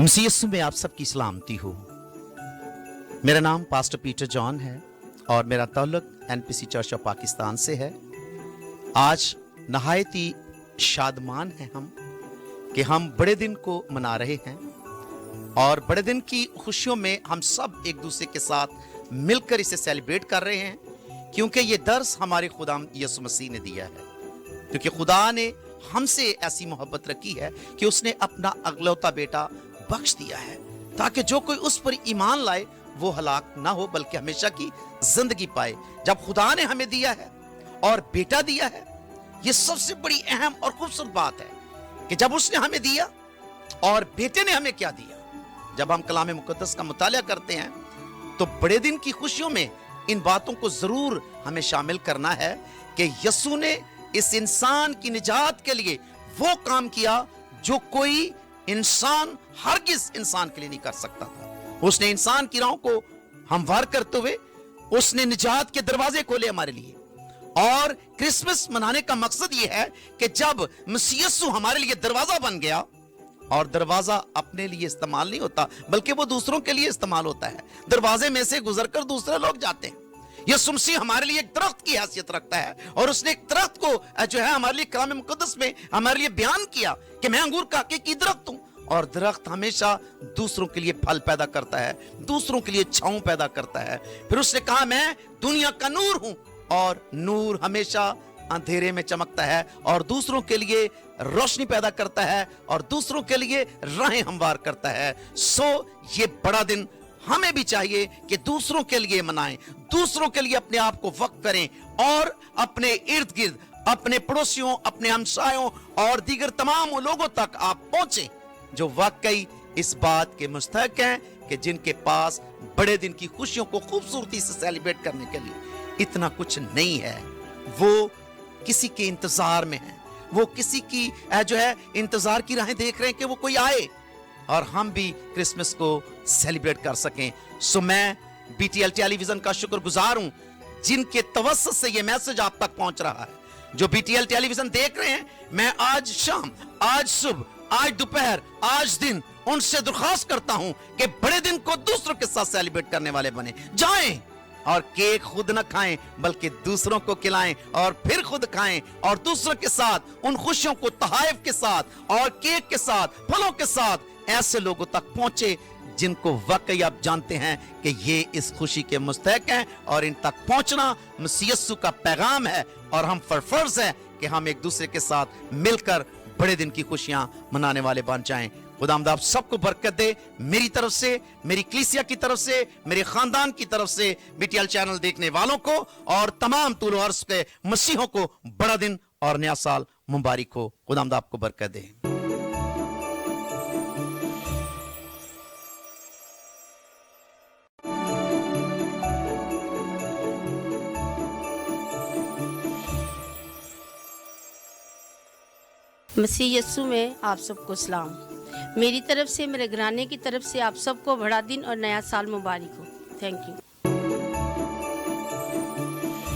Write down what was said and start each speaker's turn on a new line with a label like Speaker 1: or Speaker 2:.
Speaker 1: मसीह यीशु में आप सबकी सलामती हो। मेरा नाम पास्टर पीटर जॉन है और मेरा ताल्लुक एनपीसी चर्च ऑफ पाकिस्तान से है। आज नहायत ही शादमान हैं हम कि हम बड़े दिन को मना रहे हैं और बड़े दिन की खुशियों में हम सब एक दूसरे के साथ मिलकर इसे सेलिब्रेट कर रहे हैं, क्योंकि ये दर्स हमारे खुदा यीशु मसीह ने दिया है। क्योंकि खुदा ने हमसे ऐसी मोहब्बत रखी है कि उसने अपना अगलौता बेटा बख्श दिया है, ताकि जो कोई उस पर ईमान लाए वो हलाक ना हो बल्कि हमेशा की जिंदगी पाए। जब खुदा ने हमें दिया है और बेटा दिया है, ये सबसे बड़ी अहम और खूबसूरत बात है कि जब उसने हमें दिया और बेटे ने हमें क्या दिया। जब हम कलाम मुकद्दस का मुताला करते हैं तो बड़े दिन की खुशियों में इन बातों को जरूर हमें शामिल करना है कि यीशु ने इस इंसान की निजात के लिए वो काम किया जो कोई इंसान हरगिज इंसान के लिए नहीं कर सकता था। उसने इंसान की राहों को हमवार करते हुए उसने निजात के दरवाजे खोले हमारे लिए। और क्रिसमस मनाने का मकसद यह है कि जब मसीह यीशु हमारे लिए दरवाजा बन गया, और दरवाजा अपने लिए इस्तेमाल नहीं होता बल्कि वो दूसरों के लिए इस्तेमाल होता है। दरवाजे में से गुजरकर दूसरे लोग जाते हैं। यीशु मसीह हमारे लिए एक दरख्त की हैसियत रखता है और उसने एक दरख्त को जो है हमारे लिए कलाम मुकद्दस में हमारे लिए बयान किया कि मैं अंगूर का हकीकी दरख्त हूं। और दरख्त हमेशा दूसरों के लिए फल पैदा करता है, दूसरों के लिए छांव पैदा करता है। फिर उसने कहा मैं दुनिया का नूर हूं, और नूर हमेशा अंधेरे में चमकता है और दूसरों के लिए रोशनी पैदा करता है और दूसरों के लिए राहें हमवार करता है। सो ये बड़ा दिन हमें भी चाहिए कि दूसरों के लिए मनाएं, दूसरों के लिए अपने आप को वक्त करें और अपने इर्द गिर्द, अपने पड़ोसियों, अपने हमसायों और दीगर तमाम लोगों तक आप पहुंचें जो वाकई इस बात के मुस्तहक हैं कि जिनके पास बड़े दिन की खुशियों को खूबसूरती से सेलिब्रेट करने के लिए इतना कुछ नहीं है। वो किसी के इंतजार में है, वो किसी की जो है इंतजार की राहें देख रहे हैं कि वो कोई आए और हम भी क्रिसमस को सेलिब्रेट कर सकें। सो मैं बीटीएल टेलीविजन का शुक्रगुजार हूं जिनके तवस्सुत से ये मैसेज आप तक पहुंच रहा है। जो बीटीएल टेलीविजन देख रहे हैं, मैं आज शाम, आज सुबह, आज दोपहर, आज दिन उनसे दरख्वास्त करता हूं कि बड़े दिन को दूसरों के साथ सेलिब्रेट करने वाले बने। जाएं और केक खुद न खाएं बल्कि दूसरों को खिलाएं और फिर खुद खाएं और दूसरों के साथ उन खुशियों को तहाइफ के साथ और केक के साथ, फलों के साथ ऐसे लोगों तक पहुंचे जिनको वाकई आप जानते हैं कि ये इस खुशी के मुस्तहक हैं। और इन तक पहुंचना मसीह यीशु का पैगाम है और हम पर फर्ज है कि हम एक दूसरे के साथ मिलकर बड़े दिन की खुशियां मनाने वाले बन जाएं। खुदावंद आप सबको बरकत दे। मेरी तरफ से, मेरी कलीसिया की तरफ से, मेरे खानदान की तरफ से, बीटीएल चैनल देखने वालों को और तमाम तूल और अर्ज़ के मसीहों को बड़ा दिन और नया साल मुबारक हो। खुदावंद आपको बरकत दे।
Speaker 2: मसीह यीशु में आप सबको सलाम। मेरी तरफ से, मेरे घराने की तरफ से आप सबको बड़ा दिन और नया साल मुबारक हो। Thank you.